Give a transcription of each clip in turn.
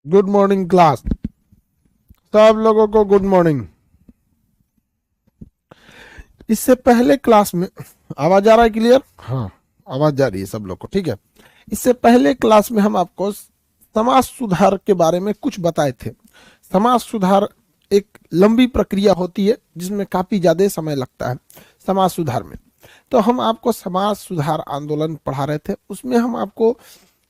Good morning class. सब लोगों को गुड मॉर्निंग। इससे पहले क्लास में आवाज आ रहा है क्लियर? हाँ, आवाज जा रही है सब लोग को, ठीक है। इससे पहले क्लास में हम आपको समाज सुधार के बारे में कुछ बताए थे। समाज सुधार एक लंबी प्रक्रिया होती है जिसमें काफी ज्यादा समय लगता है समाज सुधार में। तो हम आपको समाज सुधार आंदोलन पढ़ा रहे थे, उसमें हम आपको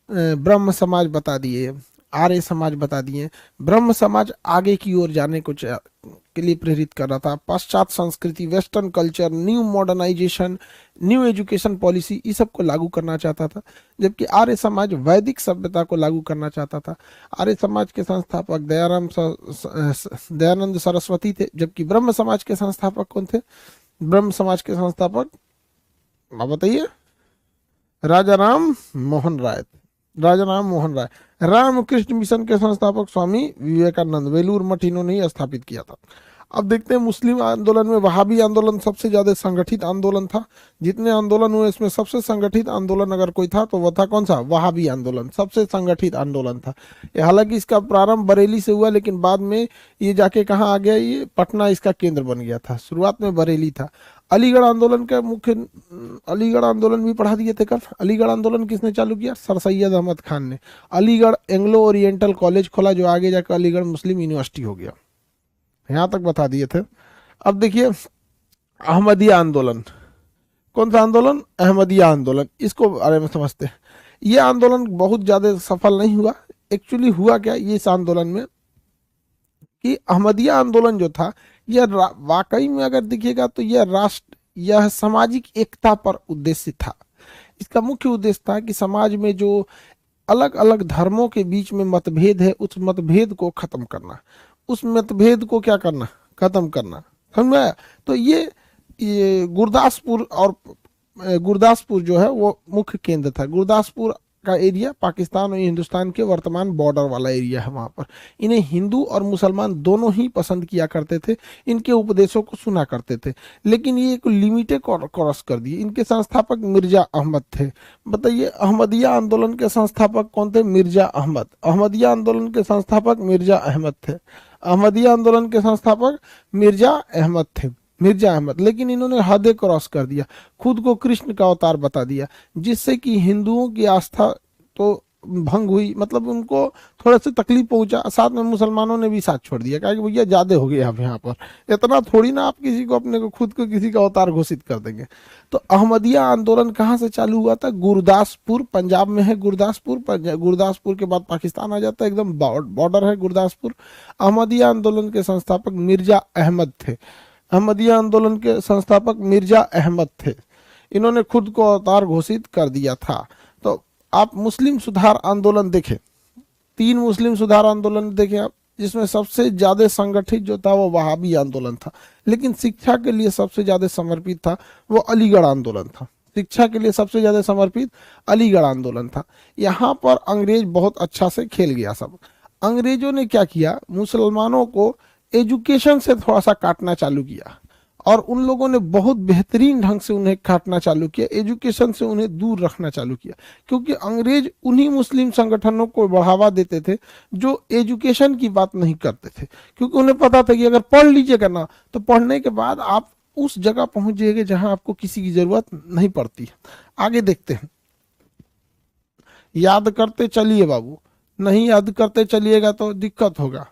ब्रह्म समाज बता दिए, आर्य समाज बता दिए। ब्रह्म समाज आगे की ओर जाने को के लिए प्रेरित कर रहा था। पाश्चात्य संस्कृति, western culture, new modernisation, new education policy, इस सब को लागू करना चाहता था। जबकि आर्य समाज वैदिक सभ्यता को लागू करना चाहता था। आर्य समाज के संस्थापक दयानंद सरस्वती थे, जबकि ब्रह्म समाज के संस्थापक कौन थे? ब्रह्म समाज के संस्थापक आप बताइए। राजा राम मोहन राय। राजा राम मोहन राय। रामकृष्ण मिशन के संस्थापक स्वामी विवेकानंद, वेलूर मठ इन्होंने ही स्थापित किया था। अब देखते हैं मुस्लिम आंदोलन में वहाबी आंदोलन सबसे ज्यादा संगठित आंदोलन था। जितने आंदोलन हुए इसमें सबसे संगठित आंदोलन अगर कोई था तो वह था कौन सा? वहाबी आंदोलन सबसे संगठित आंदोलन था। हालांकि इसका प्रारंभ बरेली से हुआ, लेकिन बाद में ये जाके कहाँ आ गया? ये पटना इसका केंद्र बन गया था। शुरुआत में बरेली था। अलीगढ़ आंदोलन का मुख्य, अलीगढ़ आंदोलन भी पढ़ा दिए थे कल। अलीगढ़ आंदोलन किसने चालू किया? सर सैयद अहमद खान ने। अलीगढ़ एंग्लो ओरिएंटल कॉलेज खोला, जो आगे जाकर अलीगढ़ मुस्लिम यूनिवर्सिटी हो गया। यहां तक बता दिए थे। अब देखिए अहमदिया आंदोलन। कौन सा आंदोलन? अहमदिया आंदोलन। इसको बारे में समझते हैं। यह आंदोलन बहुत ज्यादा सफल नहीं हुआ। एक्चुअली हुआ क्या ये इस आंदोलन में कि अहमदिया आंदोलन जो था यह वाकई में अगर देखिएगा तो यह सामाजिक एकता पर उद्देश्य था। इसका मुख्य उद्देश्य था कि समाज में जो अलग अलग धर्मों के बीच में मतभेद है, उस मतभेद को खत्म करना। उस मतभेद को क्या करना? खत्म करना। समझ में आया? तो ये गुरदासपुर जो है वो मुख्य केंद्र था। गुरदासपुर का एरिया पाकिस्तान और हिंदुस्तान के वर्तमान बॉर्डर वाला एरिया है। वहां पर इन्हें हिंदू और मुसलमान दोनों ही पसंद किया करते थे, इनके उपदेशों को सुना करते थे। लेकिन ये एक लिमिटेड क्रॉस कर दिए। इनके संस्थापक मिर्जा अहमद थे। बताइए अहमदिया आंदोलन के संस्थापक कौन थे? मिर्जा अहमद। अहमदिया आंदोलन के संस्थापक मिर्जा अहमद थे। अहमदिया आंदोलन के संस्थापक मिर्जा अहमद थे। मिर्जा अहमद। लेकिन इन्होंने हद क्रॉस कर दिया, खुद को कृष्ण का अवतार बता दिया, जिससे कि हिंदुओं की आस्था तो भंग हुई, मतलब उनको थोड़ा सा तकलीफ पहुंचा। साथ में मुसलमानों ने भी साथ छोड़ दिया, कहा कि भैया ज्यादा हो गया अब यहाँ पर। इतना थोड़ी ना आप किसी को अपने को खुद को किसी का अवतार घोषित कर देंगे। तो अहमदिया आंदोलन कहाँ से चालू हुआ था? गुरदासपुर, पंजाब में है गुरदासपुर। गुरदासपुर के बाद पाकिस्तान आ जाता है, एकदम बॉर्डर है गुरदासपुर। अहमदिया आंदोलन के संस्थापक मिर्जा अहमद थे। अहमदिया आंदोलन के संस्थापक मिर्जा अहमद थे। इन्होंने खुद को अवतार घोषित कर दिया था। तो आप मुस्लिम सुधार आंदोलन देखें, 3 मुस्लिम सुधार आंदोलन देखें आप, जिसमें सबसे ज्यादा संगठित जो था वो वहाबी आंदोलन था। लेकिन शिक्षा के लिए सबसे ज्यादा समर्पित था वो अलीगढ़ आंदोलन था। शिक्षा के लिए सबसे ज्यादा समर्पित अलीगढ़ आंदोलन था। यहाँ पर अंग्रेज बहुत अच्छा से खेल गया सब। अंग्रेजों ने क्या किया? मुसलमानों को एजुकेशन से थोड़ा सा काटना चालू किया, और उन लोगों ने बहुत बेहतरीन ढंग से उन्हें काटना चालू किया, एजुकेशन से उन्हें दूर रखना चालू किया। क्योंकि अंग्रेज उन्हीं मुस्लिम संगठनों को बढ़ावा देते थे जो एजुकेशन की बात नहीं करते थे। क्योंकि उन्हें पता था कि अगर पढ़ लीजिएगा ना तो पढ़ने के बाद आप उस जगह पहुंच जाएंगे जहां आपको किसी की जरूरत नहीं पड़ती है। आगे देखते हैं। याद करते चलिए बाबू, नहीं याद करते चलिएगा तो दिक्कत होगा।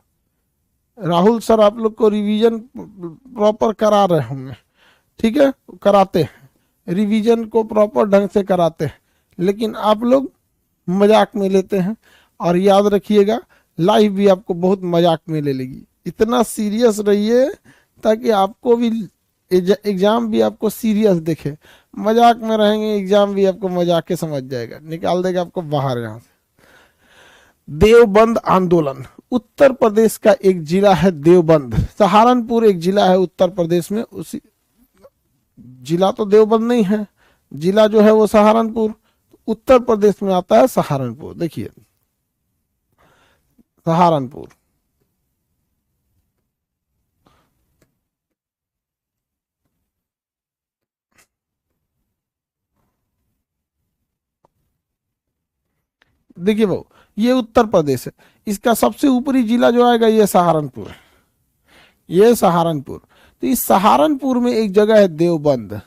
राहुल सर आप लोग को रिवीजन प्रॉपर करा रहे होंगे, ठीक है, कराते हैं, रिवीजन को प्रॉपर ढंग से कराते हैं। लेकिन आप लोग मजाक में लेते हैं। और याद रखिएगा लाइफ भी आपको बहुत मजाक में ले लेगी। इतना सीरियस रहिए ताकि आपको भी एग्जाम भी आपको सीरियस दिखे। मजाक में रहेंगे एग्जाम भी आपको मजाक के समझ जाएगा, निकाल देगा आपको बाहर यहाँ से। देवबंद आंदोलन उत्तर प्रदेश का एक जिला है देवबंद। सहारनपुर एक जिला है उत्तर प्रदेश में, उसी जिला तो देवबंद नहीं है, जिला जो है वो सहारनपुर। उत्तर प्रदेश में आता है सहारनपुर। देखिए सहारनपुर। देखिए भाऊ, ये उत्तर प्रदेश है। इसका सबसे ऊपरी जिला जो आएगा ये सहारनपुर, ये सहारनपुर। तो इस सहारनपुर में एक जगह है देवबंद,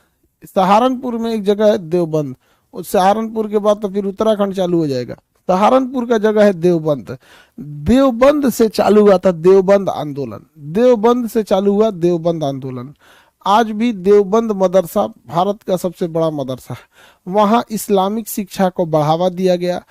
सहारनपुर में एक जगह है देवबंद। उस सहारनपुर के बाद तो फिर उत्तराखंड चालू हो जाएगा। सहारनपुर का जगह है देवबंद। देवबंद से चालू हुआ था देवबंद आंदोलन, देवबंद से चालू हुआ देवबंद आंदोलन। आज भी देवबंद मदरसा भारत का सबसे बड़ा मदरसा है। वहाँ इस्लामिक शिक्षा को बढ़ावा दिया गया,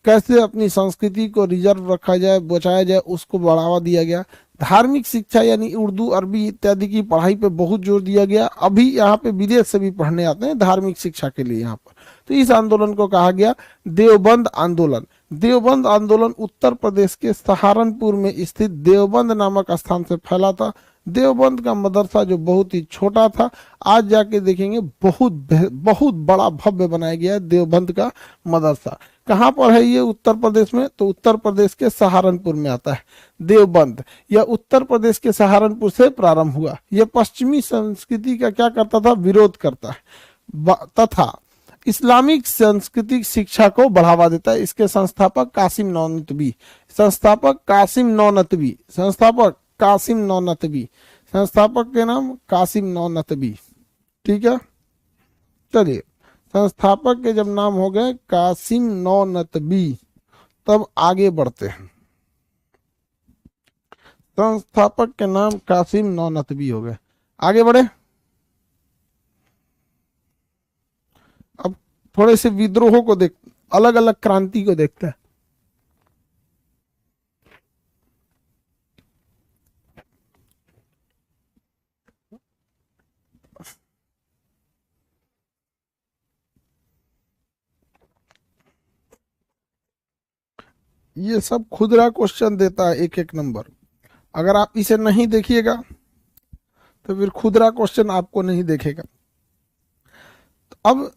कैसे अपनी संस्कृति को रिजर्व रखा जाए, बचाया जाए, उसको बढ़ावा दिया गया। धार्मिक शिक्षा यानी उर्दू, अरबी इत्यादि की पढ़ाई पे बहुत जोर दिया गया। अभी यहाँ पे विदेश से भी पढ़ने आते हैं धार्मिक शिक्षा के लिए यहाँ पर। तो इस आंदोलन को कहा गया देवबंद आंदोलन। देवबंद आंदोलन उत्तर प्रदेश के सहारनपुर में स्थित देवबंद नामक स्थान से फैला था। देवबंद का मदरसा जो बहुत ही छोटा था, आज जाके देखेंगे बहुत बड़ा भव्य बनाया गया है देवबंद का मदरसा। कहाँ पर है ये उत्तर प्रदेश में? तो उत्तर प्रदेश के सहारनपुर में आता है देवबंद। यह उत्तर प्रदेश के सहारनपुर से प्रारंभ हुआ। यह पश्चिमी संस्कृति का क्या करता था? विरोध करता है तथा इस्लामिक सांस्कृतिक शिक्षा को बढ़ावा देता है। इसके संस्थापक कासिम नौनतवी, संस्थापक कासिम नौनतवी, संस्थापक कासिम नौनतवी, संस्थापक के नाम कासिम नौनतवी। ठीक है, चलिए संस्थापक के जब नाम हो गए कासिम नौनतवी, तब आगे बढ़ते हैं। संस्थापक के नाम कासिम नौनतवी हो गए, आगे बढ़े। अब थोड़े से विद्रोहों को देख, अलग अलग क्रांति को देखते हैं। ये सब खुदरा क्वेश्चन देता है एक एक नंबर। अगर आप इसे नहीं देखिएगा तो फिर खुदरा क्वेश्चन आपको नहीं देखेगा। तो अब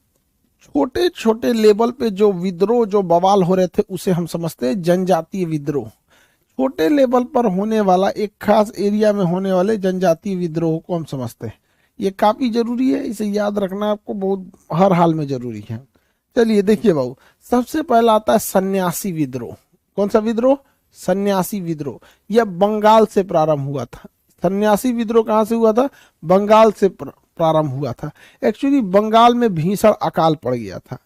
छोटे छोटे लेवल पे जो विद्रोह, जो बवाल हो रहे थे, उसे हम समझते हैं जनजातीय विद्रोह। छोटे लेवल पर होने वाला एक खास एरिया में होने वाले जनजातीय विद्रोह को हम समझते हैं। ये काफी जरूरी है, इसे याद रखना आपको बहुत हर हाल में जरूरी है। चलिए देखिए बाबू, सबसे पहला आता है सन्यासी विद्रोह। कौन सा विद्रोह? सन्यासी विद्रोह। यह बंगाल से प्रारंभ हुआ था। सन्यासी विद्रोह कहां से हुआ था? बंगाल से प्रारंभ हुआ था। एक्चुअली बंगाल में भीषण अकाल पड़ गया था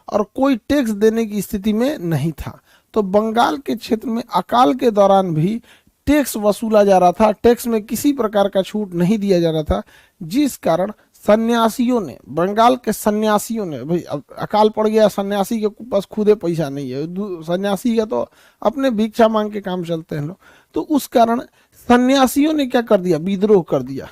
और कोई टैक्स देने की स्थिति में नहीं था। तो बंगाल के क्षेत्र में अकाल के दौरान भी टैक्स वसूला जा रहा था, टैक्स में किसी प्रकार का छूट नहीं दिया जा रहा था, जिस कारण सन्यासियों ने, बंगाल के सन्यासियों ने, भाई अब अकाल पड़ गया, सन्यासी के पास खुदे पैसा नहीं है, सन्यासी का तो अपने भिक्षा मांग के काम चलते हैं लोग, तो उस कारण सन्यासियों ने क्या कर दिया? विद्रोह कर दिया।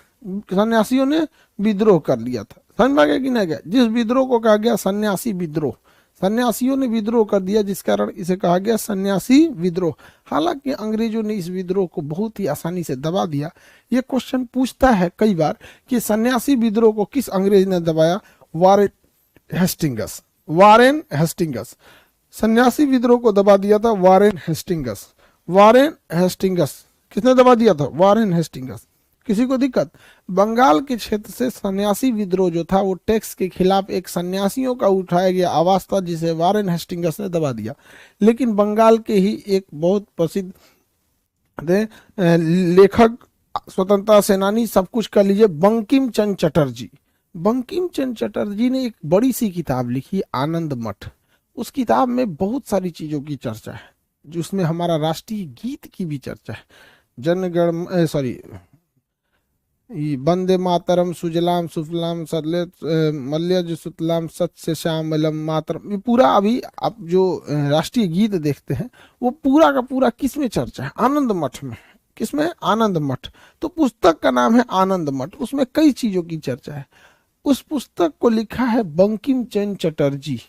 सन्यासियों ने विद्रोह कर लिया था। समझ में गया कि नहीं गया? जिस विद्रोह को कहा गया सन्यासी विद्रोह, सन्यासियों ने विद्रोह कर दिया, जिस कारण इसे कहा गया सन्यासी विद्रोह। हालांकि अंग्रेजों ने इस विद्रोह को बहुत ही आसानी से दबा दिया। ये क्वेश्चन पूछता है कई बार कि सन्यासी विद्रोह को किस अंग्रेज ने दबाया? Warren Hastings. वारेन हेस्टिंगस सन्यासी विद्रोह को दबा दिया था। वारेन हेस्टिंगस, वारेन हेस्टिंगस किसने दबा दिया था? Warren Hastings. किसी को दिक्कत? बंगाल के क्षेत्र से सन्यासी विद्रोह जो था वो टैक्स के खिलाफ एक सन्यासियों का उठाया गया आवाज था, जिसे वारेन हेस्टिंगस ने दबा दिया। लेकिन बंगाल के ही एक बहुत प्रसिद्ध लेखक, स्वतंत्रता सेनानी, सब कुछ कर लीजिए, बंकिम चंद्र चटर्जी। बंकिम चंद्र चटर्जी ने एक बड़ी सी किताब लिखी, आनंद मठ। उस किताब में बहुत सारी चीजों की चर्चा है, जिसमें हमारा राष्ट्रीय गीत की भी चर्चा है। जनगण सॉरी वंदे मातरम सुजलाम सुफलाम मल्यज सुतलाम सत्य श्यामलम मातरम, ये पूरा अभी आप जो राष्ट्रीय गीत देखते हैं वो पूरा का पूरा किस में चर्चा है? आनंद मठ में। किसमें? आनंद मठ। तो पुस्तक का नाम है आनंद मठ, उसमें कई चीजों की चर्चा है। उस पुस्तक को लिखा है बंकिम चंद्र चटर्जी।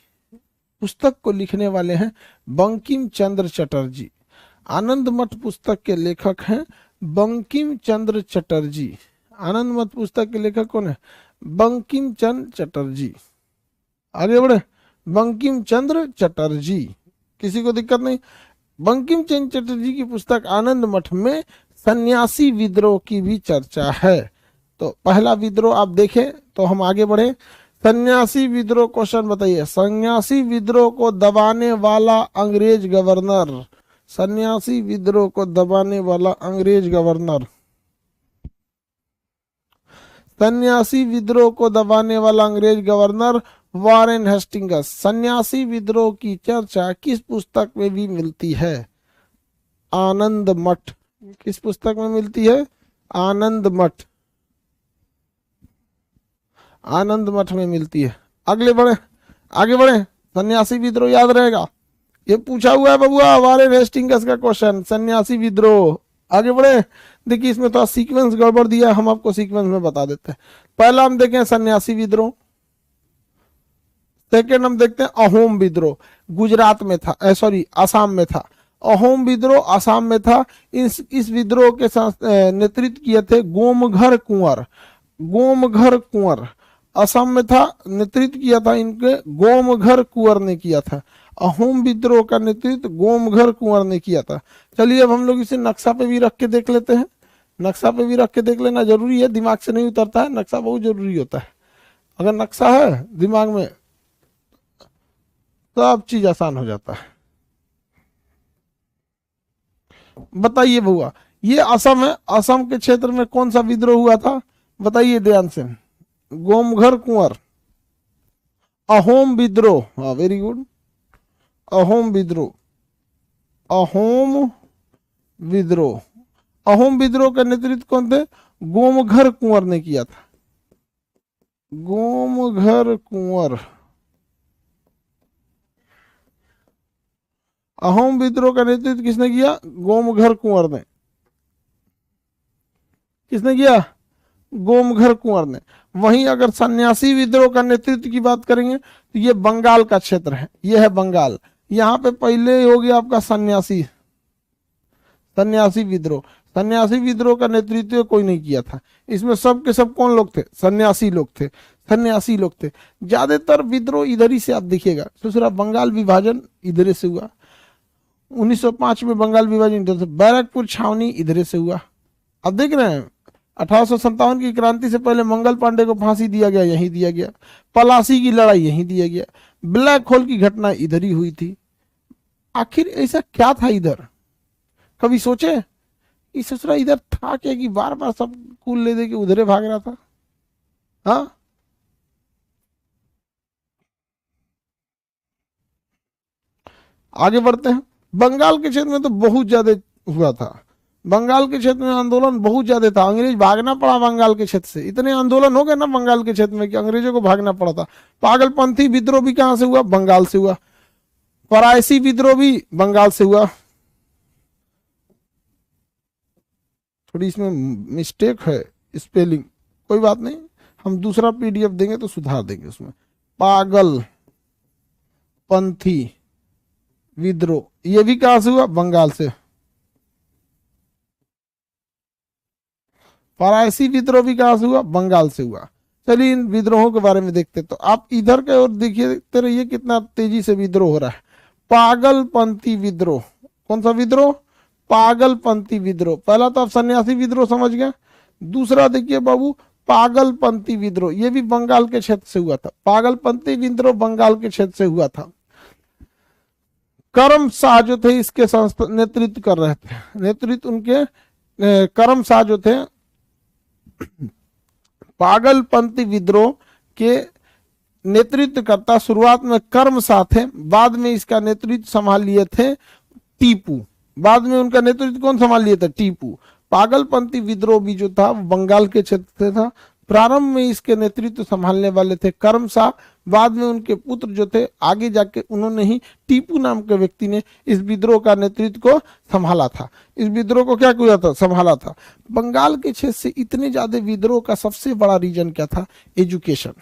पुस्तक को लिखने वाले हैं बंकिम चंद्र चटर्जी। आनंद मठ पुस्तक के लेखक हैं बंकिम चंद्र चटर्जी। आनंद मठ पुस्तक के लेखक कौन है? बंकिम चंद्र चटर्जी। आगे बढ़े, बंकिम चंद्र चटर्जी। किसी को दिक्कत नहीं? बंकिम चंद्र चटर्जी की पुस्तक आनंद मठ में सन्यासी विद्रोह की भी चर्चा है। तो पहला विद्रोह आप देखें तो हम आगे बढ़े। सन्यासी विद्रोह, क्वेश्चन बताइए, सन्यासी विद्रोह को दबाने वाला अंग्रेज गवर्नर, सन्यासी विद्रोह को दबाने वाला अंग्रेज गवर्नर, सन्यासी विद्रोह को दबाने वाला अंग्रेज गवर्नर वारेन हेस्टिंग्स। सन्यासी विद्रोह की चर्चा किस पुस्तक में भी मिलती है? आनंद मठ। किस पुस्तक में मिलती है? आनंद मठ, आनंद मठ में मिलती है। अगले बढ़े, आगे बढ़े, सन्यासी विद्रोह याद रहेगा, ये पूछा हुआ है बबुआ, वारेन हेस्टिंग्स का क्वेश्चन, सन्यासी विद्रोह। आगे बढ़े, देखिए इसमें थोड़ा सीक्वेंस गड़बड़ दिया, हम आपको सीक्वेंस में बता देते हैं। पहला हम देखें सन्यासी विद्रोह, सेकेंड हम देखते हैं अहोम विद्रोह, गुजरात में था, सॉरी आसाम में था। अहोम विद्रोह आसाम में था। इस विद्रोह के नेतृत्व किए थे गोमघर कुंवर, गोमघर कुंवर असम में था, नेतृत्व किया था इनके गोमघर कुंवर ने किया था। अहोम विद्रोह का नेतृत्व गोमघर कुंवर ने किया था। चलिए अब हम लोग इसे नक्शा पे भी रख के देख लेते हैं, नक्शा पे भी रख के देख लेना जरूरी है, दिमाग से नहीं उतरता है, नक्शा बहुत जरूरी होता है। अगर नक्शा है दिमाग में तो अब चीज आसान हो जाता है। बताइए भैया, ये असम है, असम के क्षेत्र में कौन सा विद्रोह हुआ था? बताइए ध्यान से। गोमघर कुंवर, अहोम विद्रोह, हाँ वेरी गुड, अहोम विद्रोह, अहोम विद्रोह, अहोम विद्रोह का नेतृत्व कौन थे? गोमघर कुंवर ने किया था, गोमघर कुंवर। अहोम विद्रोह का नेतृत्व किसने किया? गोमघर कुंवर ने। किसने किया? गोमघर कुंवर ने। वहीं अगर सन्यासी विद्रोह का नेतृत्व की बात करेंगे तो ये बंगाल का क्षेत्र है, ये है बंगाल। यहाँ पे पहले हो गया आपका सन्यासी, सन्यासी विद्रोह। सन्यासी विद्रोह का नेतृत्व कोई नहीं किया था, इसमें सब के सब कौन लोग थे? सन्यासी लोग थे, सन्यासी लोग थे। ज्यादातर विद्रोह इधर ही से आप देखिएगा। दूसरा बंगाल विभाजन इधर से हुआ, 1905 में बंगाल विभाजन इधर से, बैरकपुर छावनी इधर से हुआ। अब देख रहे हैं 1857 की क्रांति से पहले मंगल पांडे को फांसी दिया गया, यहीं दिया गया। पलासी की लड़ाई यहीं दिया गया। ब्लैक होल की घटना इधर ही हुई थी। आखिर ऐसा क्या था इधर? कभी सोचे? इस ससुरा इधर था क्या कि बार बार सब कूल ले दे के उधरे भाग रहा था? हाँ, आगे बढ़ते हैं। बंगाल के क्षेत्र में तो बहुत ज्यादा हुआ था, बंगाल के क्षेत्र में आंदोलन बहुत ज्यादा था। अंग्रेज भागना पड़ा बंगाल के क्षेत्र से, इतने आंदोलन हो गए ना बंगाल के क्षेत्र में कि अंग्रेजों को भागना पड़ा था। पागलपंथी विद्रोह भी कहां से हुआ? बंगाल से हुआ। परायसी विद्रोह भी बंगाल से हुआ। थोड़ी इसमें मिस्टेक है स्पेलिंग, कोई बात नहीं, हम दूसरा पीडीएफ देंगे तो सुधार देंगे उसमें। पागल पंथी विद्रोह ये भी कहां से हुआ? बंगाल से। परायसी विद्रोह भी कहां से हुआ? बंगाल से हुआ। चलिए इन विद्रोहों के बारे में देखते, तो आप इधर के और देखिए, देखते रहिए कितना तेजी से विद्रोह हो रहा है। पागलपंथी विद्रोह, कौन सा विद्रोह? पागलपंथी विद्रोह। पहला तो आप सन्यासी विद्रोह समझ गए, दूसरा देखिए बाबू पागलपंथी विद्रोह, ये भी बंगाल के क्षेत्र से हुआ था। पागलपंथी विद्रोह बंगाल के क्षेत्र से हुआ था। करम शाह जो थे इसके नेतृत्व कर रहे थे, नेतृत्व उनके करम शाह जो थे पागलपंथी विद्रोह के नेतृत्व करता शुरुआत में कर्म शाह थे, बाद में इसका नेतृत्व संभाल लिए थे टीपू। बाद में उनका नेतृत्व कौन संभाल लिए थे? टीपू। पागलपंथी विद्रोह भी जो था बंगाल के क्षेत्र से था। प्रारंभ में इसके नेतृत्व संभालने वाले थे कर्म शाह, बाद में उनके पुत्र जो थे आगे जाके उन्होंने ही, टीपू नाम के व्यक्ति ने इस विद्रोह का नेतृत्व को संभाला था। इस विद्रोह को क्या किया था? संभाला था। बंगाल के क्षेत्र से इतने ज्यादा विद्रोह का सबसे बड़ा रीजन क्या था? एजुकेशन।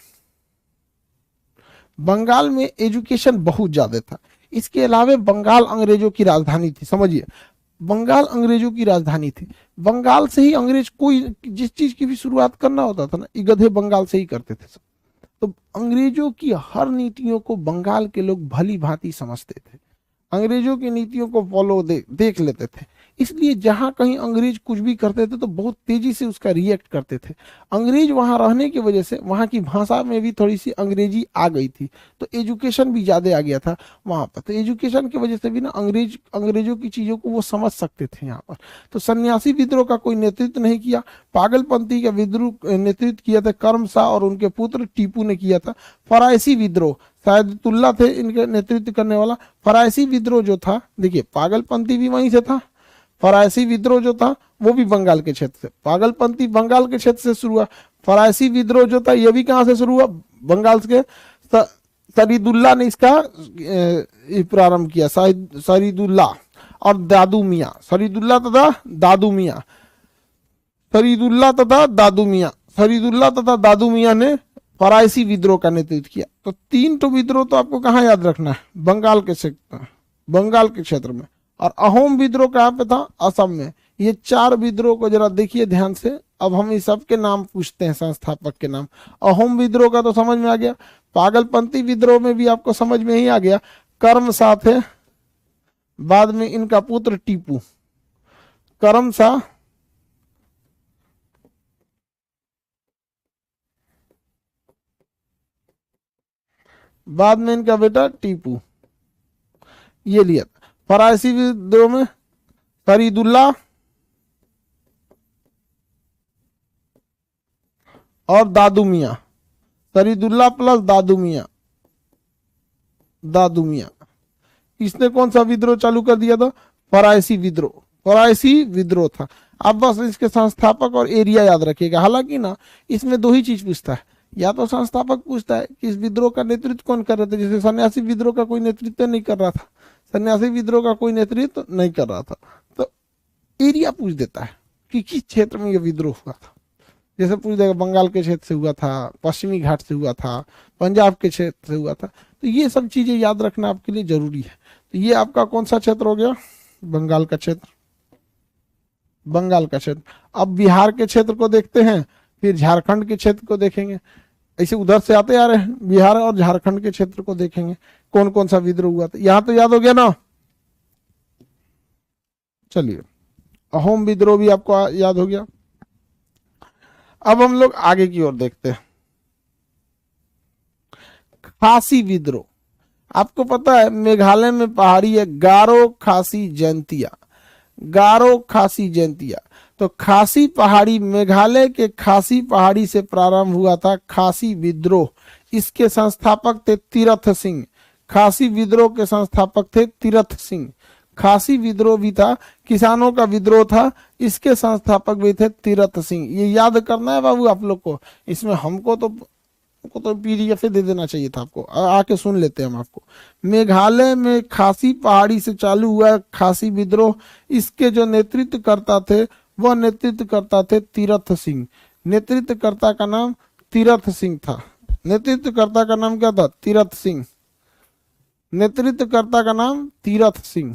बंगाल में एजुकेशन बहुत ज्यादा था। इसके अलावा बंगाल अंग्रेजों की राजधानी थी, समझिए बंगाल अंग्रेजों की राजधानी थी। बंगाल से ही अंग्रेज कोई जिस चीज की भी शुरुआत करना होता था ना, ये गधे बंगाल से ही करते थे सब। तो अंग्रेजों की हर नीतियों को बंगाल के लोग भली भांति समझते थे, अंग्रेजों की नीतियों को फॉलो देख लेते थे। इसलिए जहां कहीं अंग्रेज कुछ भी करते थे तो बहुत तेजी से उसका रिएक्ट करते थे। अंग्रेज वहां रहने की वजह से वहां की भाषा में भी थोड़ी सी अंग्रेजी आ गई थी, तो एजुकेशन भी ज़्यादा आ गया था वहां पर। तो एजुकेशन की वजह से भी ना अंग्रेजों की चीज़ों को वो समझ सकते थे यहाँ पर। तो सन्यासी विद्रोह का कोई नेतृत्व नहीं किया। पागलपंथी का विद्रोह नेतृत्व किया था करम शाह और उनके पुत्र टीपू ने किया था। फरायसी विद्रोह सायदुल्ला थे इनके नेतृत्व करने वाला। फरायसी विद्रोह जो था, देखिए पागलपंथी भी वहीं से था, फरायसी विद्रोह जो था वो भी बंगाल के क्षेत्र से। पागलपंथी बंगाल के क्षेत्र से शुरू हुआ, फरायसी विद्रोह जो था ये भी कहां से शुरू हुआ, बंगाल के। सरीदुल्ला ने इसका प्रारंभ किया, सरीदुल्ला और दादू मियाँ, सरीदुल्ला तथा दादू मियाँ, फरीदुल्ला तथा दादू मियाँ, फरीदुल्ला तथा दादू मियाँ ने फरायसी विद्रोह का नेतृत्व किया। तो 3 तो विद्रोह तो आपको कहाँ याद रखना है, बंगाल के क्षेत्र में। और अहोम विद्रोह कहाँ पे था, असम में। ये 4 विद्रोह को जरा देखिए ध्यान से। अब हम इस सब के नाम पूछते हैं, संस्थापक के नाम। अहोम विद्रोह का तो समझ में आ गया, पागलपंथी विद्रोह में भी आपको समझ में ही आ गया, कर्म शाह थे, बाद में इनका पुत्र टीपू, करम शाह, बाद में इनका बेटा टीपू, ये लिया। फरायसी विद्रोह में फरीदुल्ला और दादू मियाँ, फरीदुल्ला प्लस दादू मियाँ, इसने कौन सा विद्रोह चालू कर दिया था, फरायसी विद्रोह था। अब बस इसके संस्थापक और एरिया याद रखिएगा। हालांकि ना इसमें 2 ही चीज पूछता है, या तो संस्थापक पूछता है कि इस विद्रोह का नेतृत्व कौन कर रहे थे, जैसे सन्यासी विद्रोह का कोई नेतृत्व नहीं कर रहा था, तो एरिया पूछ देता है कि किस क्षेत्र में यह विद्रोह हुआ था। जैसे पूछ देगा बंगाल के क्षेत्र से हुआ था, पश्चिमी घाट से हुआ था, पंजाब के क्षेत्र से हुआ था। तो ये सब चीजें याद रखना आपके लिए जरूरी है। तो ये आपका कौन सा क्षेत्र हो गया, बंगाल का क्षेत्र। अब बिहार के क्षेत्र को देखते हैं, फिर झारखंड के क्षेत्र को देखेंगे, ऐसे उधर से आते आ रहे हैं। बिहार और झारखंड के क्षेत्र को देखेंगे कौन कौन सा विद्रोह हुआ था। यहां तो याद हो गया ना। चलिए, अहोम विद्रोह भी आपको याद हो गया। अब हम लोग आगे की ओर देखते हैं, खासी विद्रोह। आपको पता है मेघालय में पहाड़ी है गारो खासी जयंतिया। तो खासी पहाड़ी, मेघालय के खासी पहाड़ी से प्रारंभ हुआ था खासी विद्रोह। इसके संस्थापक थे तीरथ सिंह। खासी विद्रोह के संस्थापक थे तीरथ सिंह। खासी विद्रोह भी था, किसानों का विद्रोह था, इसके संस्थापक भी थे तीरथ सिंह। ये याद करना है बाबू आप लोग को। इसमें हमको तो पीडीएफ दे देना चाहिए था आपको, आके सुन लेते हैं हम आपको। मेघालय में खासी पहाड़ी से चालू हुआ खासी विद्रोह। इसके जो नेतृत्वकर्ता थे वह नेतृत्वकर्ता थे तीरथ सिंह। नेतृत्वकर्ता का नाम तीरथ सिंह था। नेतृत्वकर्ता का नाम क्या था, तीरथ सिंह। नेतृत्वकर्ता का नाम तीरथ सिंह।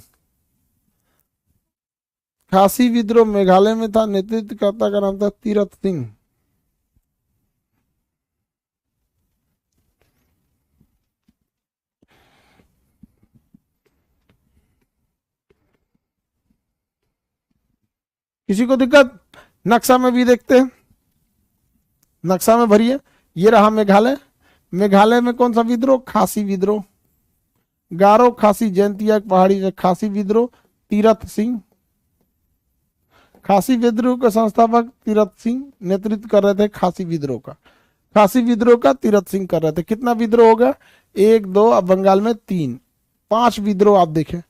खासी विद्रोह मेघालय में था, नेतृत्वकर्ता का नाम था तीरथ सिंह। किसी को दिक्कत, नक्शा में भी देखते हैं, नक्शा में भरिए। ये रहा मेघालय। मेघालय में कौन सा विद्रोह, खासी विद्रोह। गारो खासी जयंतिया पहाड़ी से खासी विद्रोह, तीरथ सिंह। खासी विद्रोह के संस्थापक तीरथ सिंह नेतृत्व कर रहे थे खासी विद्रोह का। खासी विद्रोह का तीरथ सिंह कर रहे थे। कितना विद्रोह होगा, 1 2, अब बंगाल में 3, 5 विद्रोह आप देखें,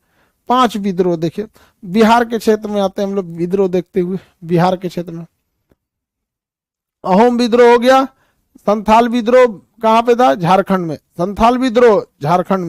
5 विद्रोह देखे। बिहार के क्षेत्र में आते हैं हम लोग विद्रोह देखते हुए। बिहार के क्षेत्र में अहोम विद्रोह हो गया। संथाल विद्रोह कहां पे था, झारखंड में। संथाल विद्रोह झारखंड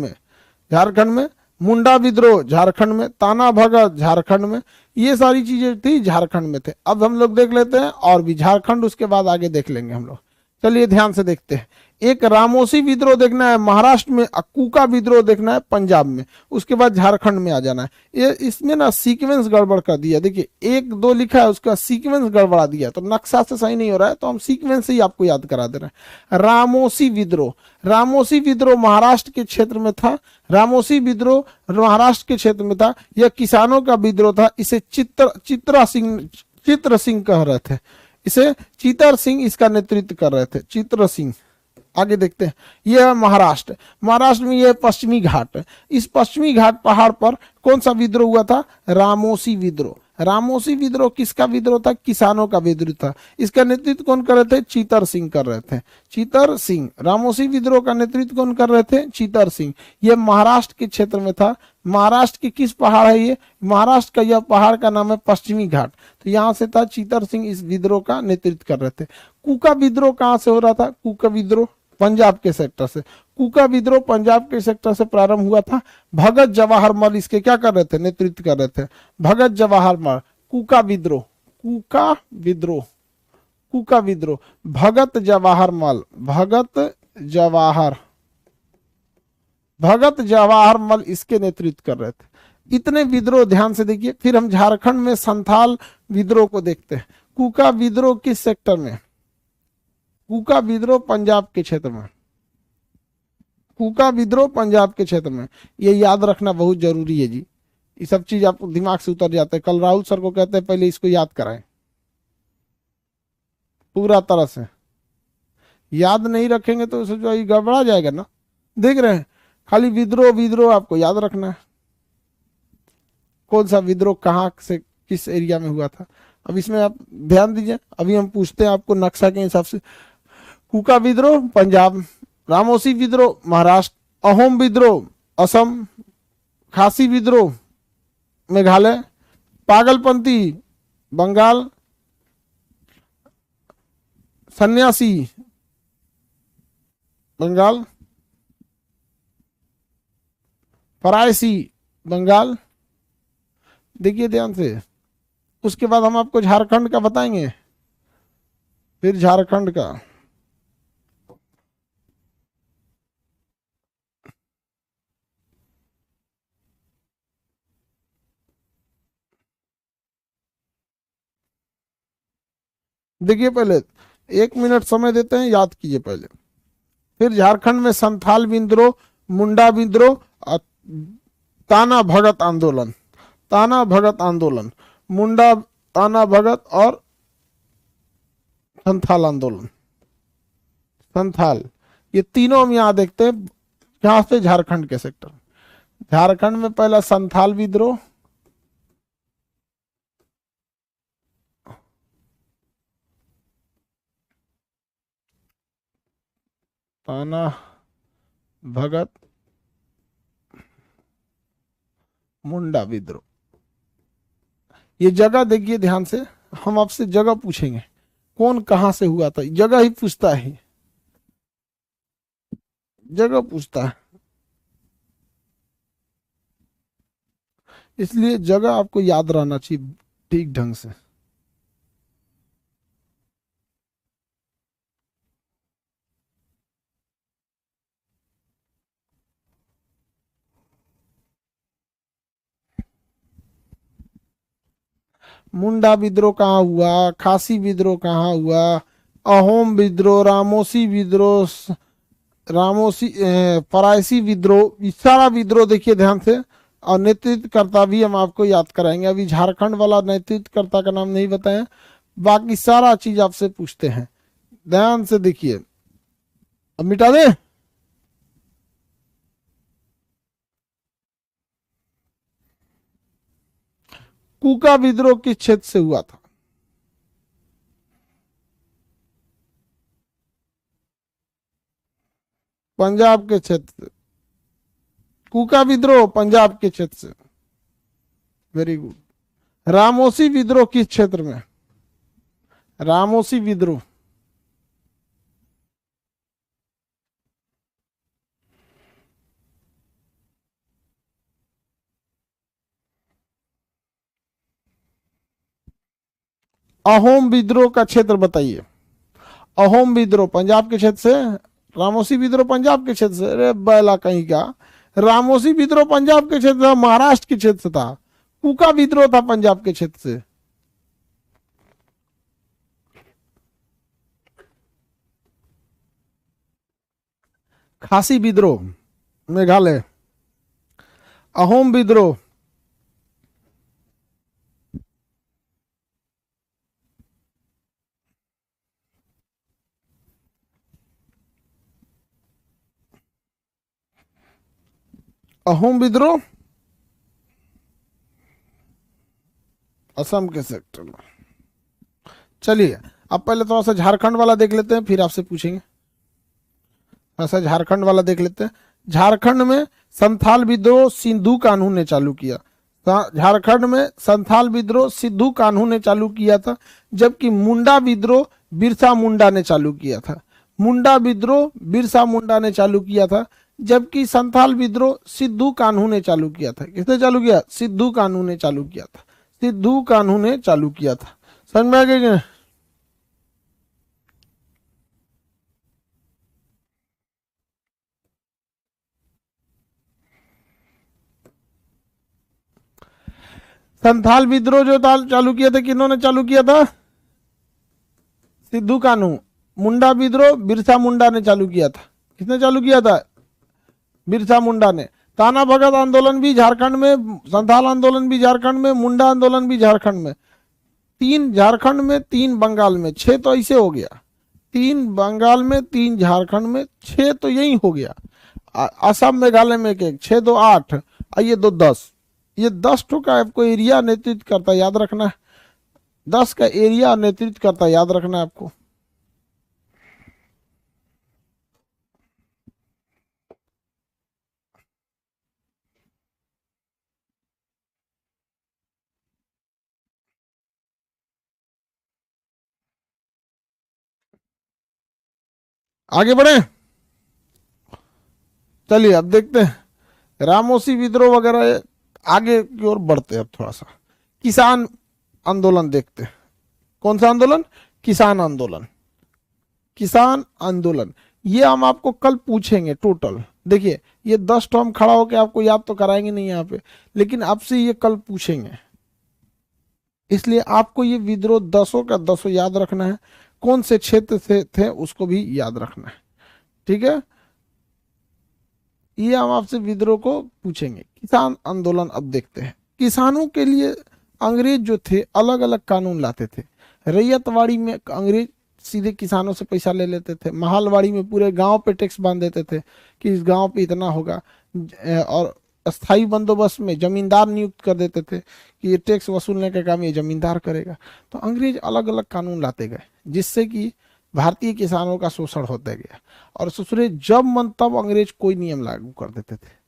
में। मुंडा विद्रोह झारखंड में। ताना भगत झारखंड में। ये सारी चीजें थी झारखंड में थे। अब हम लोग देख लेते हैं और भी झारखंड, उसके बाद आगे देख लेंगे हम लोग। चलिए ध्यान से देखते हैं। एक रामोसी विद्रोह देखना है महाराष्ट्र में, कूका विद्रोह देखना है पंजाब में, उसके बाद झारखंड में आ जाना है। ये इसमें ना सीक्वेंस गड़बड़ कर दिया, देखिए 1 2 लिखा है, उसका सीक्वेंस गड़बड़ा दिया, तो नक्शा से सही नहीं हो रहा है, तो हम सीक्वेंस से ही आपको याद करा दे रहे हैं। रामोसी विद्रोह, रामोसी विद्रोह महाराष्ट्र के क्षेत्र में था। रामोसी विद्रोह महाराष्ट्र के क्षेत्र में था, यह किसानों का विद्रोह था। इसे चित्र सिंह कह रहे थे, इसे चितर सिंह इसका नेतृत्व कर रहे थे, चित्र सिंह। आगे देखते हैं, यह महाराष्ट्र, महाराष्ट्र में यह पश्चिमी घाट, इस पश्चिमी घाट पहाड़ पर कौन सा विद्रोह हुआ था? रामोसी विद्रोह। रामोसी विद्रोह किसका विद्रोह था? किसानों का विद्रोह था। इसका नेतृत्व कौन कर रहे थे? चितर सिंह कर रहे थे, चितर सिंह। रामोसी विद्रोह का नेतृत्व कौन कर रहे थे? चितर सिंह। यह महाराष्ट्र के क्षेत्र में था। महाराष्ट्र के किस पहाड़ है ये? महाराष्ट्र का यह पहाड़ का नाम है पश्चिमी घाट। तो यहां से था, चितर सिंह इस विद्रोह का नेतृत्व कर रहे थे। कूका विद्रोह कहां से हो रहा था? कूका विद्रोह पंजाब के सेक्टर से। कूका विद्रोह पंजाब के सेक्टर से प्रारंभ हुआ था। भगत जवाहर मल इसके क्या कर रहे थे? नेतृत्व कर रहे थे, भगत जवाहर मल। कूका विद्रोह, कूका विद्रोह, कूका विद्रोह, भगत जवाहर मल, भगत जवाहर मल इसके नेतृत्व कर रहे थे। इतने विद्रोह ध्यान से देखिए। फिर हम झारखंड में संथाल विद्रोह को देखते हैं। कूका विद्रोह किस सेक्टर में? कूका विद्रोह पंजाब के क्षेत्र में, कूका विद्रोह पंजाब के क्षेत्र में। ये याद रखना बहुत जरूरी है जी, ये सब चीज आपको दिमाग से उतर जाते हैं। कल राहुल सर को कहते हैं पहले इसको याद कराएं पूरा तरह से, याद नहीं रखेंगे तो जो ये गड़बड़ा जाएगा ना। देख रहे हैं, खाली विद्रोह विद्रोह आपको याद रखना है, कौन सा विद्रोह कहाँ से किस एरिया में हुआ था। अब इसमें आप ध्यान दीजिए, अभी हम पूछते हैं आपको नक्शा के हिसाब से। कूका विद्रोह पंजाब, रामोसी विद्रोह महाराष्ट्र, अहोम विद्रोह असम, खासी विद्रोह मेघालय, पागलपंथी बंगाल, सन्यासी बंगाल, फरायसी बंगाल। देखिए ध्यान से, उसके बाद हम आपको झारखंड का बताएंगे, फिर झारखंड का। देखिए पहले 1 मिनट समय देते हैं, याद कीजिए पहले। फिर झारखंड में संथाल विद्रोह, मुंडा विद्रोह, ताना भगत आंदोलन, ताना भगत आंदोलन, मुंडा, ताना भगत और संथाल आंदोलन, संथाल। ये तीनों हम यहां देखते हैं। यहां से झारखंड के सेक्टर, झारखंड में पहला संथाल विद्रोह, ताना भगत मुंडा विद्रोह। ये जगह देखिए ध्यान से, हम आपसे जगह पूछेंगे कौन कहां से हुआ था, जगह ही पूछता है, जगह पूछता है, इसलिए जगह आपको याद रहना चाहिए ठीक ढंग से। मुंडा विद्रोह कहाँ हुआ, खासी विद्रोह कहाँ हुआ, अहोम विद्रोह, रामोसी विद्रोह, रामोसी फरायसी विद्रोह, ये सारा विद्रोह देखिए ध्यान से। और नेतृत्वकर्ता भी हम आपको याद कराएंगे। अभी झारखंड वाला नेतृत्वकर्ता का नाम नहीं बताया, बाकी सारा चीज आपसे पूछते हैं, ध्यान से देखिए। अब मिटा दे। कूका विद्रोह किस क्षेत्र से हुआ था? पंजाब के क्षेत्र से। कूका विद्रोह पंजाब के क्षेत्र से, वेरी गुड। रामोसी विद्रोह किस क्षेत्र में? रामोसी विद्रोह, अहोम विद्रोह का क्षेत्र बताइए। अहोम विद्रोह पंजाब के क्षेत्र से, रामोसी विद्रोह पंजाब के क्षेत्र से, अरे बैला कहीं का, रामोसी विद्रोह पंजाब के क्षेत्र था, महाराष्ट्र के क्षेत्र से था। कुका विद्रोह था पंजाब के क्षेत्र से। खासी विद्रोह मेघालय। अहोम विद्रोह अहोम विद्रोह असम के सेक्टर में। चलिए अब पहले थोड़ा सा झारखंड वाला देख लेते हैं, फिर आपसे पूछेंगे। ऐसा झारखंड वाला देख लेते हैं। झारखंड में संथाल विद्रोह सिंधु कान्हू ने चालू किया। झारखंड में संथाल विद्रोह सिद्धू कान्हू ने चालू किया था, जबकि मुंडा विद्रोह बिरसा मुंडा ने चालू किया था। मुंडा विद्रोह बिरसा मुंडा ने चालू किया था, जबकि संथाल विद्रोह सिद्धू कान्हू ने चालू किया था। किसने चालू किया? सिद्धू कान्हू ने चालू किया था। सिद्धू कान्हू ने चालू किया था। समझ में आ गया क्या? संथाल विद्रोह जो चालू किया था, किन्होंने चालू किया था? सिद्धू कान्हू। मुंडा विद्रोह बिरसा मुंडा ने चालू किया था। किसने चालू किया था? बिरसा मुंडा ने। ताना भगत आंदोलन भी झारखंड में, संथाल आंदोलन भी झारखंड में, मुंडा आंदोलन भी झारखंड में। 3 झारखंड में, 3 बंगाल में, 6 तो ऐसे हो गया। 3 बंगाल में, 3 झारखंड में, 6 तो यही हो गया। असम मेघालय में एक, 6 2 8, आइए 2 10। ये 10 ठो का आपको एरिया नेतृत्व करता, याद रखना है। 10 का एरिया नेतृत्व करता, याद रखना है आपको। आगे बढ़े, चलिए अब देखते हैं रामोसी विद्रोह वगैरह। आगे की ओर बढ़ते हैं अब थोड़ा सा। किसान आंदोलन देखते हैं। कौन सा आंदोलन? किसान आंदोलन। किसान आंदोलन ये हम आपको कल पूछेंगे टोटल। देखिए ये 10 टर्म खड़ा होकर आपको याद तो कराएंगे नहीं यहाँ पे, लेकिन आपसे ये कल पूछेंगे, इसलिए आपको ये विद्रोह 10 का 10 याद रखना है। कौन से क्षेत्र से थे उसको भी याद रखना है, ठीक है। ये हम आपसे विद्रोह को पूछेंगे। किसान आंदोलन अब देखते हैं। किसानों के लिए अंग्रेज जो थे अलग अलग कानून लाते थे। रैयतवाड़ी में अंग्रेज सीधे किसानों से पैसा ले लेते थे। महलवाड़ी में पूरे गांव पे टैक्स बांध देते थे कि इस गांव पे इतना होगा, और स्थायी बंदोबस्त में जमींदार नियुक्त कर देते थे कि ये टैक्स वसूलने का काम ये जमींदार करेगा। तो अंग्रेज अलग अलग कानून लाते गए, जिससे कि भारतीय किसानों का शोषण होता गया। और ससुरे जब मन तब अंग्रेज कोई नियम लागू कर देते थे।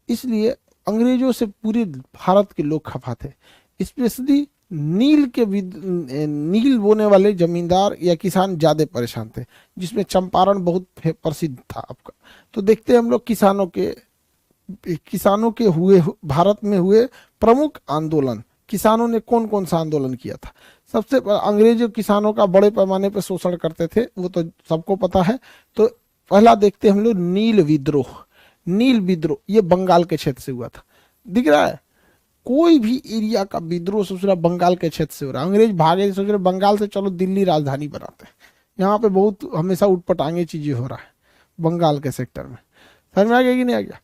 इसलिए अंग्रेजों से पूरे भारत के लोग खफा थे। स्पेशली नील बोने वाले जमींदार या किसान ज्यादा परेशान थे, जिसमें चंपारण बहुत प्रसिद्ध था आपका। तो देखते हैं हम लोग किसानों के हुए भारत में हुए प्रमुख आंदोलन। किसानों ने कौन कौन सा आंदोलन किया था? सबसे अंग्रेज किसानों का बड़े पैमाने पर शोषण करते थे, वो तो सबको पता है। तो पहला देखते हैं हम लोग नील विद्रोह। नील विद्रोह ये बंगाल के क्षेत्र से हुआ था। दिख रहा है, कोई भी एरिया का विद्रोह सोच रहा बंगाल के क्षेत्र से हो रहा है। अंग्रेज भागे, सोच रहे बंगाल से चलो दिल्ली राजधानी बनाते हैं। यहाँ पे बहुत हमेशा उठपटांगे चीजें हो रहा है बंगाल के सेक्टर में। समझ में आ गया कि नहीं आ गया?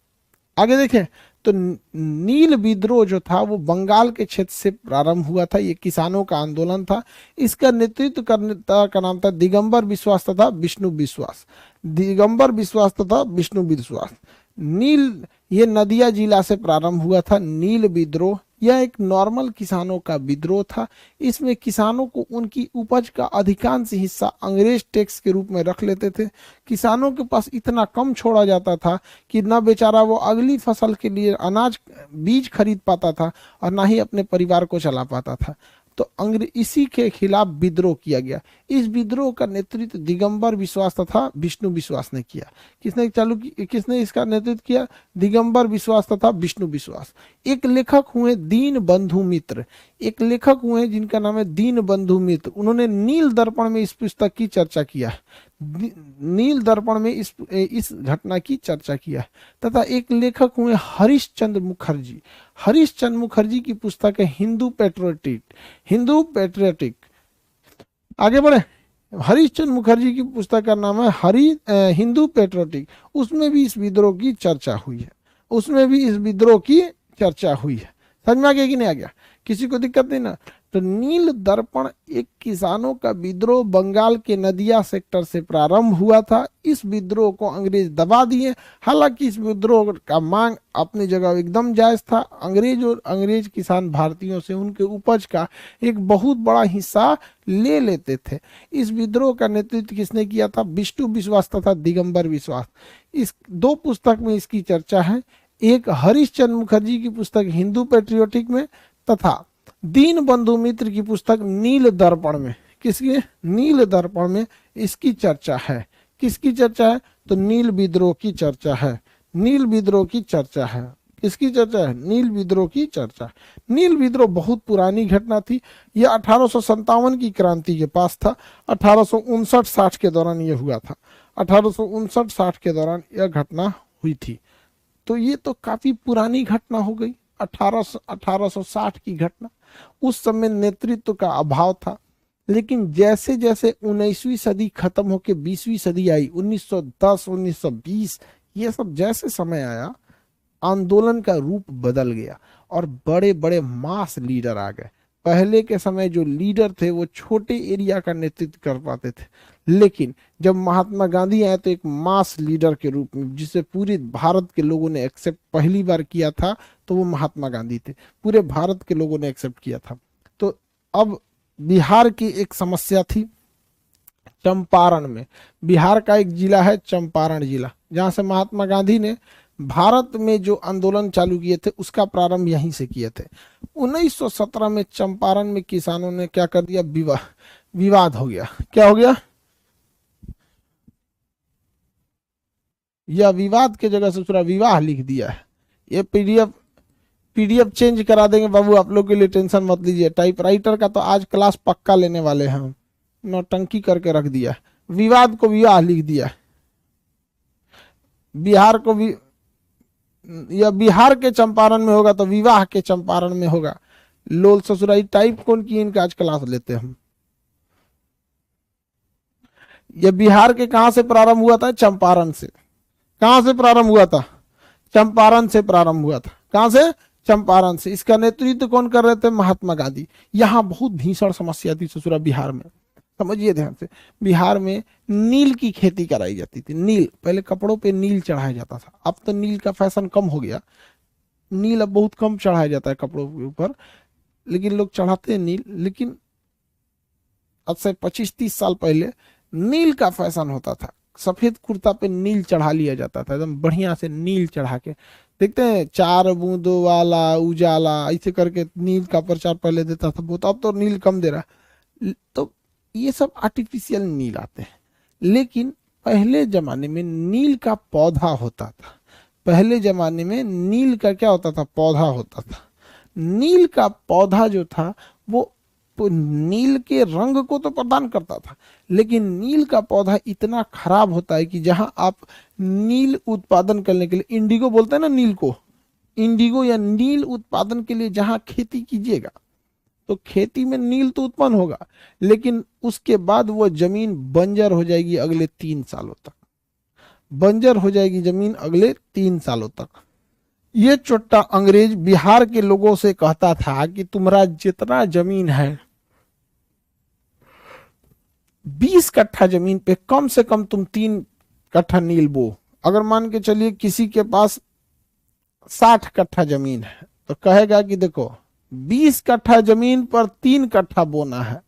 आगे देखें तो नील विद्रोह जो था वो बंगाल के क्षेत्र से प्रारंभ हुआ था। ये किसानों का आंदोलन था। इसका नेतृत्व करने का नाम था दिगंबर विश्वास तथा विष्णु विश्वास। दिगंबर विश्वास तथा विष्णु विश्वास। नील ये नदिया जिला से प्रारंभ हुआ था। नील विद्रोह यह एक नॉर्मल किसानों का विद्रोह था। इसमें किसानों को उनकी उपज का अधिकांश हिस्सा अंग्रेज टैक्स के रूप में रख लेते थे। किसानों के पास इतना कम छोड़ा जाता था कि न बेचारा वो अगली फसल के लिए अनाज बीज खरीद पाता था और ना ही अपने परिवार को चला पाता था। तो अंग्रेज इसी के खिलाफ विद्रोह किया गया। इस विद्रोह का नेतृत्व दिगंबर विश्वास तथा विष्णु विश्वास ने किया। किसने इसका नेतृत्व किया? दिगंबर विश्वास तथा विष्णु विश्वास। एक लेखक हुए दीन बंधु मित्र, एक लेखक हुए जिनका नाम है दीन बंधु मित्र। उन्होंने नील दर्पण में इस पुस्तक की चर्चा किया, नील दर्पण में इस घटना की चर्चा किया। तथा एक लेखक हुए हरिश्चंद्र मुखर्जी। हरिश्चंद्र मुखर्जी की पुस्तक है हिंदू पैट्रियोटिक। आगे बढ़े। हरिश्चंद्र मुखर्जी की पुस्तक का नाम है हिंदू पैट्रियोटिक। उसमें भी इस विद्रोह की चर्चा हुई है। समझ में आ गया कि नहीं आ गया? किसी को दिक्कत नहीं ना? तो नील दर्पण एक किसानों का विद्रोह बंगाल के नदिया सेक्टर से प्रारंभ हुआ था। इस विद्रोह को अंग्रेज दबा दिए। हालांकि इस विद्रोह का मांग अपनी जगह एकदम जायज था। अंग्रेज किसान भारतीयों से उनके उपज का एक बहुत बड़ा हिस्सा ले लेते थे। इस विद्रोह का नेतृत्व किसने किया था? विष्णु विश्वास तथा दिगंबर विश्वास। इस दो पुस्तक में इसकी चर्चा है, एक हरिश्चंद्र मुखर्जी की पुस्तक हिंदू पैट्रियोटिक में तथा दीन बंधु मित्र की पुस्तक नील दर्पण में। किसकी? नील दर्पण में इसकी चर्चा है। किसकी चर्चा है? तो नील विद्रोह की चर्चा है। किसकी चर्चा है? नील विद्रोह की चर्चा। नील विद्रोह बहुत पुरानी घटना थी। यह 1857 की क्रांति के पास था। 1859-60 के दौरान यह हुआ था। 1859-60 के दौरान यह घटना हुई थी। तो ये तो काफी पुरानी घटना हो गई, 1860 की घटना। उस समय नेतृत्व का अभाव था। लेकिन जैसे जैसे 19वीं सदी खत्म होकर 20वीं सदी आई, 1910, 1920, ये सब जैसे समय आया, आंदोलन का रूप बदल गया और बड़े बड़े मास लीडर आ गए। पहले के समय जो लीडर थे वो छोटे एरिया का नेतृत्व कर पाते थे, लेकिन जब महात्मा गांधी आए तो एक मास लीडर के रूप में, जिसे पूरे भारत के लोगों ने एक्सेप्ट पहली बार किया था, तो वो महात्मा गांधी थे। पूरे भारत के लोगों ने एक्सेप्ट किया था। तो अब बिहार की एक समस्या थी चंपारण में। बिहार का एक जिला है चंपारण जिला, जहां से महात्मा गांधी ने भारत में जो आंदोलन चालू किए थे उसका प्रारंभ यहीं से किए थे। 1917 में चंपारण में किसानों ने क्या कर दिया? विवाद हो गया। क्या हो गया? या विवाद के जगह से पूरा विवाह लिख दिया है। ये पीडीएफ चेंज करा देंगे बाबू, आप लोग के लिए टेंशन मत लीजिए। टाइपराइटर का तो आज क्लास पक्का लेने वाले हैं हम। नौटंकी करके रख दिया, विवाद को विवाह लिख दिया। बिहार को भी, या बिहार के चंपारण में होगा तो विवाह के चंपारण में होगा। लोल ससुराई टाइप कौन की? इनका आज क्लास लेते हम। ये बिहार के कहां से प्रारंभ हुआ था? चंपारण से। कहां से प्रारंभ हुआ था? चंपारण से प्रारंभ हुआ था। कहां से? चंपारण से। इसका नेतृत्व कौन कर रहे थे? महात्मा गांधी। यहां बहुत भीषण समस्या थी ससुरा बिहार में, समझिए ध्यान से। बिहार में नील की खेती कराई जाती थी। नील, पहले कपड़ों पे नील चढ़ाया जाता था, अब तो नील का फैशन कम हो गया। नील अब बहुत कम चढ़ाया जाता है कपड़ों के ऊपर, लेकिन लोग चढ़ाते हैं नील। लेकिन अब से 25-30 साल पहले नील का फैशन होता था। सफेद कुर्ता पे नील चढ़ा लिया जाता था, एकदम बढ़िया से नील चढ़ा के। देखते हैं 4 बूंदों वाला उजाला, ऐसे करके नील का प्रचार पहले देता था बहुत। अब तो नील कम दे रहा। तो ये सब आर्टिफिशियल नील आते हैं। लेकिन पहले जमाने में नील का पौधा होता था। पहले जमाने में नील का क्या होता था? पौधा होता था। नील का पौधा जो था वो नील के रंग को तो प्रदान करता था, लेकिन नील का पौधा इतना खराब होता है कि जहां आप नील उत्पादन करने के लिए, इंडिगो बोलते हैं ना नील को, इंडिगो या नील उत्पादन के लिए जहां खेती कीजिएगा तो खेती में नील तो उत्पन्न होगा, लेकिन उसके बाद वो जमीन बंजर हो जाएगी अगले 3 सालों तक। बंजर हो जाएगी जमीन अगले 3 सालों तक। ये चोट्टा अंग्रेज बिहार के लोगों से कहता था कि तुम्हारा जितना जमीन है 20 कट्ठा जमीन पे कम से कम तुम 3 कट्ठा नील बो। अगर मान के चलिए किसी के पास 60 कट्ठा जमीन है तो कहेगा कि देखो 20 कट्ठा जमीन पर 3 कट्ठा बोना है,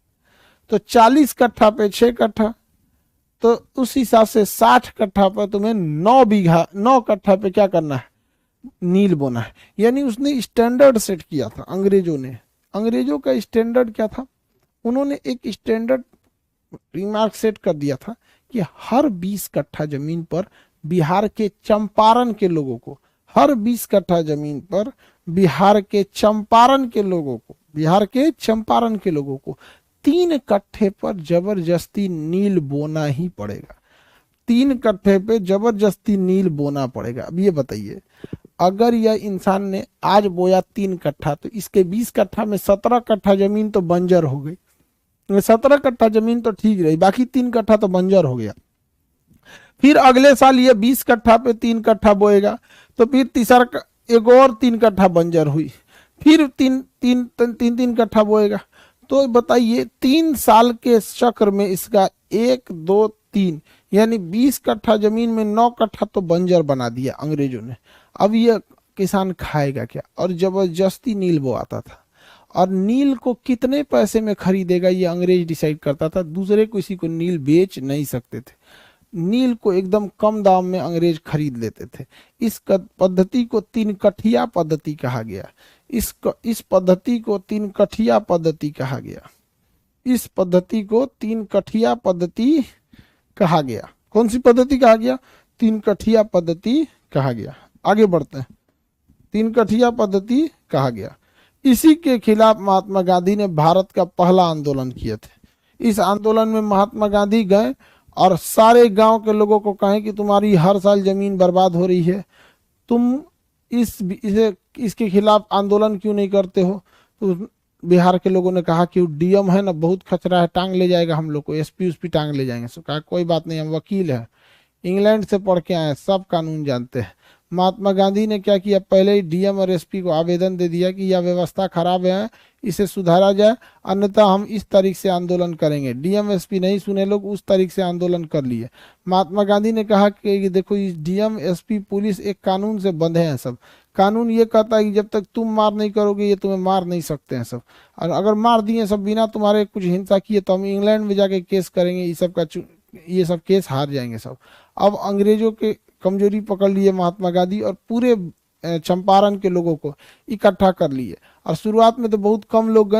तो 40 कट्ठा पे 6 कट्ठा, तो उस हिसाब से 60 कट्ठा पर तुम्हें 9 कट्ठा पे क्या करना है? नील बोना है। यानी उसने स्टैंडर्ड सेट किया था अंग्रेजों ने अंग्रेजों का स्टैंडर्ड क्या था, उन्होंने एक स्टैंडर्ड रिमार्क सेट कर दिया था कि हर 20 कट्ठा जमीन पर बिहार के चंपारण के लोगों को, हर 20 कट्ठा जमीन पर बिहार के चंपारण के लोगों को, बिहार के चंपारण के लोगों को 3 कट्ठे पर जबरदस्ती नील बोना ही पड़ेगा। 3 कट्ठे पे जबरदस्ती नील बोना पड़ेगा। अब ये बताइए, अगर यह इंसान ने आज बोया 3 कट्ठा, तो इसके 20 कट्ठा में 17 कट्ठा जमीन तो बंजर हो गई। 17 कट्ठा जमीन तो ठीक रही, बाकी 3 कट्ठा तो बंजर हो गया। फिर अगले साल ये 20 कट्ठा पे 3 कट्ठा बोएगा, तो फिर तीसरा एक और 3 कट्ठा बंजर हुई, फिर तीन कट्ठा बोएगा। तो बताइए 3 साल के चक्र में इसका 1 2 3 यानी 20 कट्ठा जमीन में 9 कट्ठा तो बंजर बना दिया अंग्रेजों ने। अब ये किसान खाएगा क्या? और जबरदस्ती नील बोआता था, और नील को कितने पैसे में खरीदेगा ये अंग्रेज डिसाइड करता था, दूसरे किसी को नील बेच नहीं सकते थे। नील को एकदम कम दाम में अंग्रेज खरीद लेते थे। इस पद्धति को 3 कठिया पद्धति कहा गया। इस पद्धति को 3 कठिया पद्धति कहा गया। इस पद्धति को 3 कठिया पद्धति कहा गया। कौन सी पद्धति कहा गया? 3 कठिया पद्धति कहा गया। आगे बढ़ते हैं। 3 कठिया पद्धति कहा गया। इसी के खिलाफ महात्मा गांधी ने भारत का पहला आंदोलन किए थे। इस आंदोलन में महात्मा गांधी गए और सारे गांव के लोगों को कहें कि तुम्हारी हर साल जमीन बर्बाद हो रही है, तुम इसके खिलाफ आंदोलन क्यों नहीं करते हो? तो बिहार के लोगों ने कहा कि डीएम है ना, बहुत खतरा है, टांग ले जाएगा हम लोग को, एसपी उसपी टांग ले जाएंगे। सो कहा कोई बात नहीं, हम वकील हैं, इंग्लैंड से पढ़ के आए, सब कानून जानते हैं। महात्मा गांधी ने क्या किया, पहले ही डीएम और एसपी को आवेदन दे दिया कि यह व्यवस्था खराब है, इसे सुधारा जाए, अन्यथा हम इस तारीख से आंदोलन करेंगे। डीएम एसपी नहीं सुने, लोग उस तारीख से आंदोलन कर लिए। महात्मा गांधी ने कहा कि देखो, इस डीएम एसपी पुलिस एक कानून से बंधे हैं सब। कानून ये कहता है कि जब तक तुम मार नहीं करोगे ये तुम्हें मार नहीं सकते हैं सब, और अगर मार दिए सब बिना तुम्हारे कुछ हिंसा किए तो हम इंग्लैंड में जाके केस करेंगे, ये सब केस हार जाएंगे सब। अब अंग्रेजों के कमजोरी पकड़ लिए महात्मा गांधी और पूरे चंपारण के लोगों को इकट्ठा कर लिए। और शुरुआत में तो बहुत कम लोग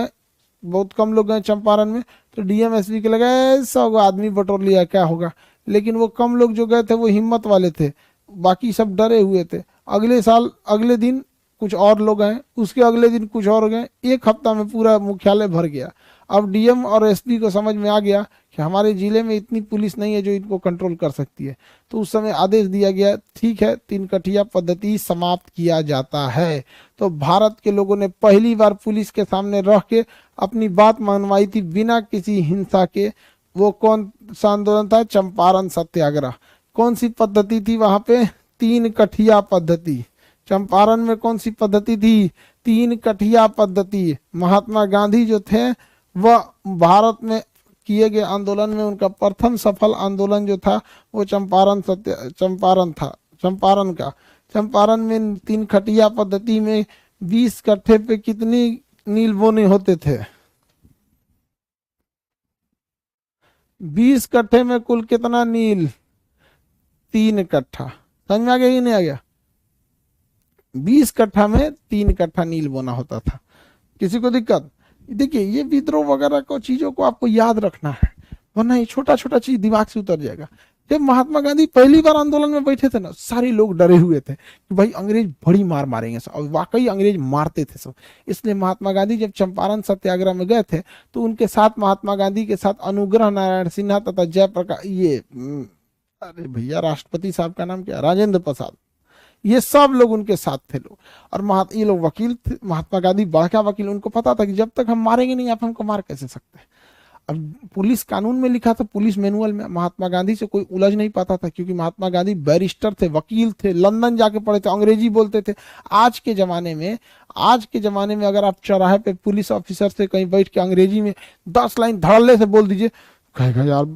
गए चंपारण में, तो डीएम एसपी के लगे 100 आदमी बटोर लिया, क्या होगा। लेकिन वो कम लोग जो गए थे वो हिम्मत वाले थे, बाकी सब डरे हुए थे। अगले दिन कुछ और लोग गए, उसके अगले दिन कुछ और गए, 1 हफ्ता में पूरा मुख्यालय भर गया। अब डीएम और एसपी को समझ में आ गया कि हमारे जिले में इतनी पुलिस नहीं है जो इनको कंट्रोल कर सकती है। तो उस समय आदेश दिया गया, ठीक है, 3 कठिया पद्धति समाप्त किया जाता है। तो भारत के लोगों ने पहली बार पुलिस के सामने रह के अपनी बात मनवाई थी बिना किसी हिंसा के। वो कौन सा आंदोलन था? चंपारण सत्याग्रह। कौन सी पद्धति थी वहां पे? 3 कठिया पद्धति। चंपारण में कौन सी पद्धति थी? 3 कठिया पद्धति। महात्मा गांधी जो थे वह भारत में किए गए आंदोलन में उनका प्रथम सफल आंदोलन जो था वो चंपारण था। चंपारण में 3 कठिया पद्धति में 20 कट्ठे पे कितनी नील बोने होते थे? 20 कट्ठे में कुल कितना नील? 3 कट्ठा। समझ में आ गया कि नहीं आ गया? 20 कट्ठा में 3 कट्ठा नील बोना होता था। किसी को दिक्कत? देखिए, ये विद्रोह वगैरह को चीजों को आपको याद रखना है, वरना ये छोटा छोटा चीज दिमाग से उतर जाएगा। जब महात्मा गांधी पहली बार आंदोलन में बैठे थे ना, सारे लोग डरे हुए थे कि भाई अंग्रेज बड़ी मार मारेंगे सब, और वाकई अंग्रेज मारते थे सब। इसलिए महात्मा गांधी जब चंपारण सत्याग्रह में गए थे तो उनके साथ, महात्मा गांधी के साथ अनुग्रह नारायण सिन्हा तथा जयप्रकाश, अरे भैया राष्ट्रपति साहब का नाम क्या? राजेंद्र प्रसाद, ये सब लोग उनके साथ थे लोग। और ये लोग वकील थे, महात्मा गांधी बड़का वकील। उनको पता था कि जब तक हम मारेंगे नहीं आप हमको मार कैसे सकते हैं। अब पुलिस कानून में लिखा था, पुलिस मैनुअल में, महात्मा गांधी से कोई उलझ नहीं पाता था, क्योंकि महात्मा गांधी बैरिस्टर थे, वकील थे, लंदन जाके पढ़े थे, अंग्रेजी बोलते थे। आज के जमाने में अगर आप चौराहे पे पुलिस ऑफिसर से कहीं बैठ के अंग्रेजी में 10 लाइन धड़ल्ले से बोल दीजिए, कहेगा यार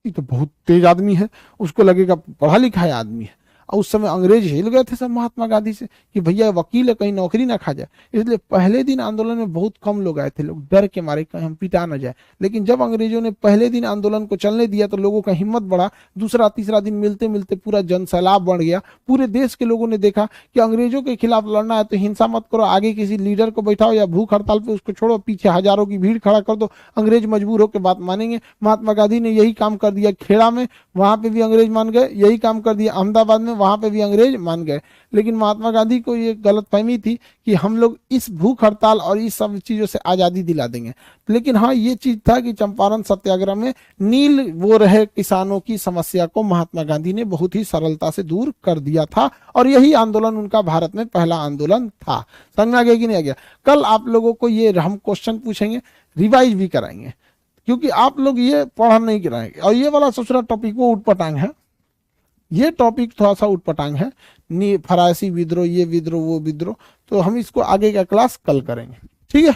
ये तो बहुत तेज आदमी है, उसको लगेगा पढ़ा लिखा है आदमी है। और उस समय अंग्रेज हिल गए थे सब महात्मा गांधी से कि भैया वकील है, कहीं नौकरी ना खा जाए। इसलिए पहले दिन आंदोलन में बहुत कम लोग आए थे, लोग डर के मारे कहीं हम पिटा ना जाए। लेकिन जब अंग्रेजों ने पहले दिन आंदोलन को चलने दिया तो लोगों का हिम्मत बढ़ा। दूसरा तीसरा दिन मिलते मिलते पूरा जनसैलाब बढ़ गया। पूरे देश के लोगों ने देखा कि अंग्रेजों के खिलाफ लड़ना है तो हिंसा मत करो, आगे किसी लीडर को बैठाओ या भूख हड़ताल पे उसको छोड़ो, पीछे हजारों की भीड़ खड़ा कर दो, अंग्रेज मजबूर होकर बात मानेंगे। महात्मा गांधी ने यही काम कर दिया खेड़ा में, वहां पे भी अंग्रेज मान गए। यही काम कर दिया अहमदाबाद में, वहां पे भी अंग्रेज मान गए। लेकिन महात्मा गांधी को ये गलतफहमी थी कि हम लोग इस भूख हड़ताल और इस सब चीजों से आजादी दिला देंगे। लेकिन हाँ ये चीज था कि चंपारण सत्याग्रह में नील वो रहे किसानों की समस्या को महात्मा गांधी ने बहुत ही सरलता से दूर कर दिया था, और यही आंदोलन उनका भारत में पहला आंदोलन था। समझ में आ गया कि नहीं आ गया? कल आप लोगों को ये हम क्वेश्चन पूछेंगे, रिवाइज भी कराएंगे, क्योंकि आप लोग ये पढ़ नहीं कराएंगे। और ये वाला दूसरा टॉपिक वो उठपटांग है, ये टॉपिक थोड़ा सा उठपटांग है, फरायसी विद्रोह, ये विद्रोह वो विद्रोह, तो हम इसको आगे का क्लास कल करेंगे, ठीक है।